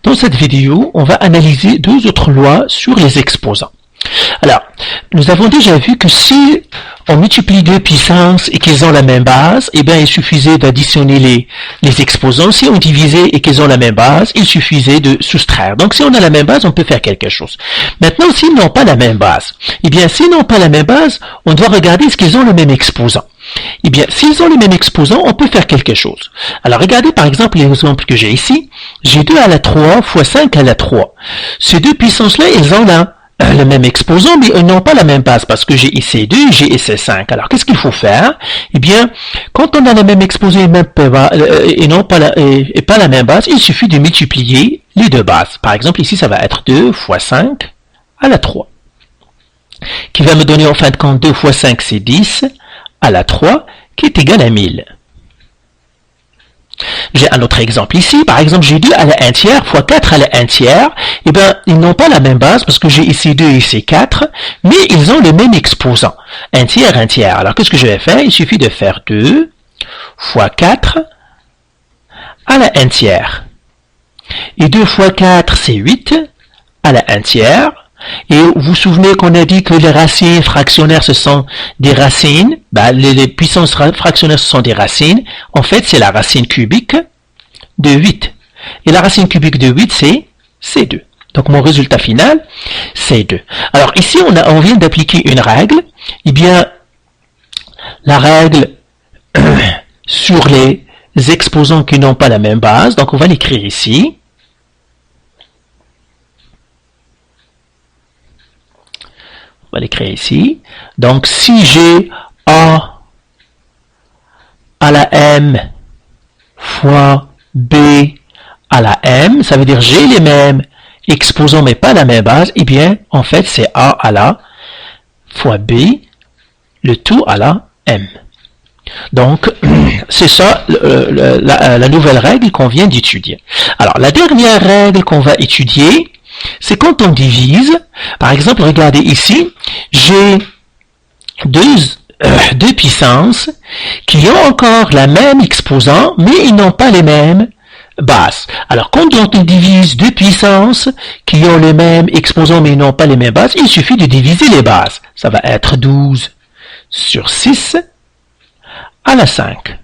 Dans cette vidéo, on va analyser deux autres lois sur les exposants. Alors, nous avons déjà vu que si on multiplie deux puissances et qu'ils ont la même base, eh bien, il suffisait d'additionner les exposants. Si on divisait et qu'ils ont la même base, il suffisait de soustraire. Donc, si on a la même base, on peut faire quelque chose. Maintenant, s'ils n'ont pas la même base, eh bien, s'ils n'ont pas la même base, on doit regarder est-ce qu'ils ont le même exposant. Eh bien, s'ils ont les mêmes exposants, on peut faire quelque chose. Alors, regardez par exemple l'exemple que j'ai ici. J'ai 2 à la 3 fois 5 à la 3. Ces deux puissances-là, elles ont le même exposant, mais elles n'ont pas la même base, parce que j'ai ici 2 et j'ai ici 5. Alors, qu'est-ce qu'il faut faire? Eh bien, quand on a le même exposant et non pas pas la même base, il suffit de multiplier les deux bases. Par exemple, ici, ça va être 2 fois 5 à la 3. Qui va me donner en fin de compte 2 fois 5, c'est 10. À la 3, qui est égal à 1000. J'ai un autre exemple ici. Par exemple, j'ai 2 à la 1 tiers fois 4 à la 1 tiers. Eh bien, ils n'ont pas la même base parce que j'ai ici 2 et ici 4, mais ils ont le même exposant. 1 tiers, 1 tiers. Alors, qu'est-ce que je vais faire? Il suffit de faire 2 fois 4 à la 1 tiers. Et 2 fois 4, c'est 8 à la 1 tiers. Et vous vous souvenez qu'on a dit que les racines fractionnaires, ce sont des racines. Les puissances fractionnaires, ce sont des racines. En fait, c'est la racine cubique de 8. Et la racine cubique de 8, c'est 2. Donc, mon résultat final, c'est 2. Alors, ici, on vient d'appliquer une règle. Eh bien, la règle sur les exposants qui n'ont pas la même base. Donc, on va l'écrire ici. On va l'écrire ici. Donc, si j'ai A à la M fois B à la M, ça veut dire j'ai les mêmes exposants mais pas la même base, eh bien, en fait, c'est A à la fois B, le tout à la M. Donc, c'est ça la nouvelle règle qu'on vient d'étudier. Alors, la dernière règle qu'on va étudier, c'est quand on divise. Par exemple, regardez ici, j'ai deux puissances qui ont encore la même exposant, mais ils n'ont pas les mêmes bases. Alors, quand on divise deux puissances qui ont les mêmes exposants, mais ils n'ont pas les mêmes bases, il suffit de diviser les bases. Ça va être 12 sur 6 à la 5.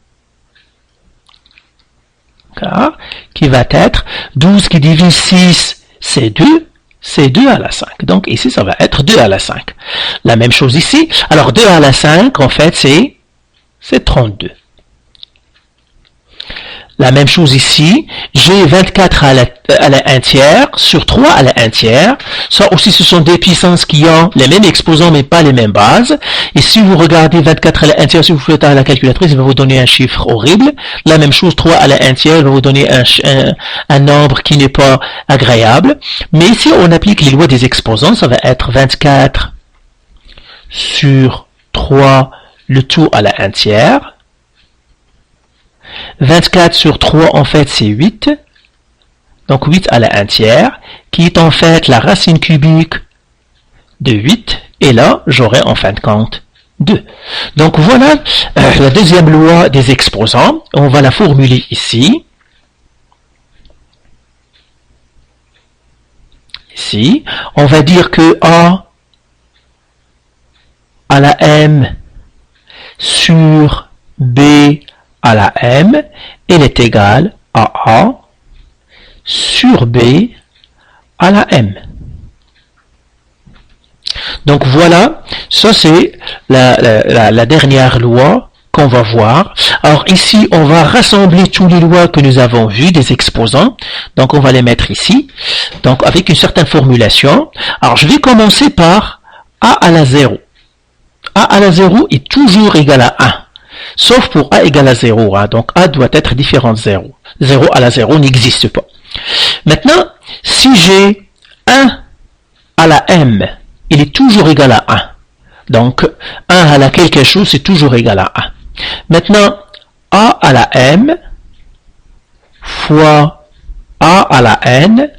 D'accord? Qui va être 12 qui divise 6, c'est 2 à la 5. Donc ici, ça va être 2 à la 5. La même chose ici. Alors 2 à la 5, en fait, c'est 32. La même chose ici, j'ai 24 à la 1 tiers sur 3 à la 1 tiers. Ça aussi, ce sont des puissances qui ont les mêmes exposants, mais pas les mêmes bases. Et si vous regardez 24 à la 1 tiers, si vous faites à la calculatrice, il va vous donner un chiffre horrible. La même chose, 3 à la 1 tiers, il va vous donner un nombre qui n'est pas agréable. Mais si on applique les lois des exposants, ça va être 24 sur 3, le tout à la 1 tiers. 24 sur 3, en fait, c'est 8. Donc 8 à la 1 tiers, qui est en fait la racine cubique de 8. Et là, j'aurai en fin de compte 2. Donc voilà la deuxième loi des exposants. On va la formuler ici. Ici, on va dire que A à la M sur B à la M, elle est égale à A sur B à la M. Donc voilà, ça c'est la dernière loi qu'on va voir. Alors ici, on va rassembler toutes les lois que nous avons vues des exposants. Donc on va les mettre ici, donc avec une certaine formulation. Alors je vais commencer par A à la 0. A à la 0 est toujours égal à 1. Sauf pour A égale à 0. Hein. Donc A doit être différent de 0. 0 à la 0 n'existe pas. Maintenant, si j'ai 1 à la M, il est toujours égal à 1. Donc 1 à la quelque chose, c'est toujours égal à 1. Maintenant, A à la M fois A à la N,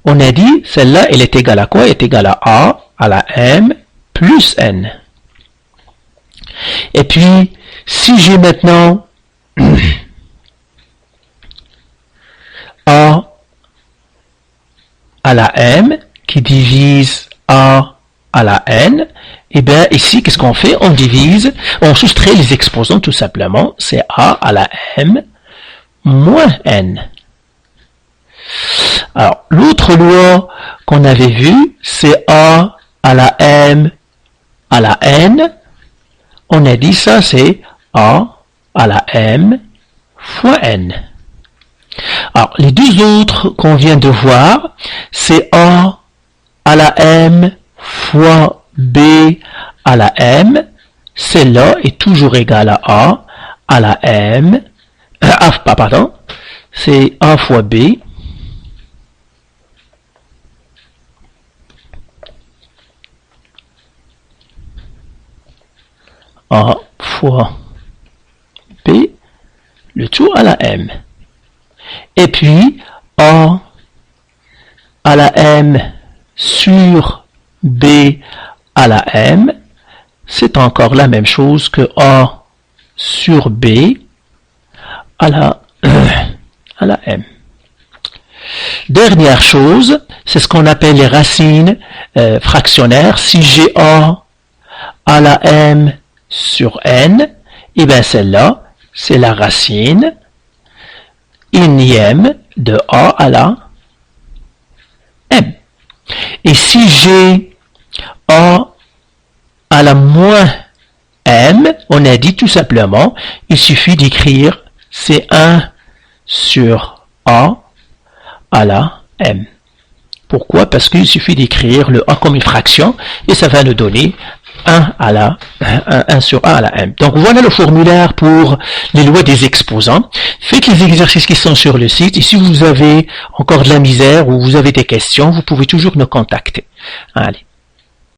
on a dit, celle-là, elle est égale à quoi? Elle est égale à A à la M plus N. Et puis, si j'ai maintenant A à la m qui divise a à la n, et bien ici, qu'est-ce qu'on fait? On divise, on soustrait les exposants tout simplement, c'est a à la m moins n. Alors, l'autre loi qu'on avait vue, c'est a à la m à la n. On a dit ça, c'est a à la m fois n. Alors, les deux autres qu'on vient de voir, c'est a à la m fois b à la m. Celle-là est toujours égale à a à la m. Pardon, c'est a fois b. A fois b, le tout à la m. Et puis, a à la m sur b à la m, c'est encore la même chose que a sur b à la m. Dernière chose, c'est ce qu'on appelle les racines fractionnaires. Si j'ai a à la m sur n, et bien celle-là, c'est la racine énième de a à la m. Et si j'ai a à la moins m, on a dit tout simplement, il suffit d'écrire c'est 1 sur a à la m. Pourquoi? Parce qu'il suffit d'écrire le a comme une fraction et ça va nous donner 1 sur a à la m. Donc voilà le formulaire pour les lois des exposants. Faites les exercices qui sont sur le site et si vous avez encore de la misère ou vous avez des questions, vous pouvez toujours nous contacter. Allez.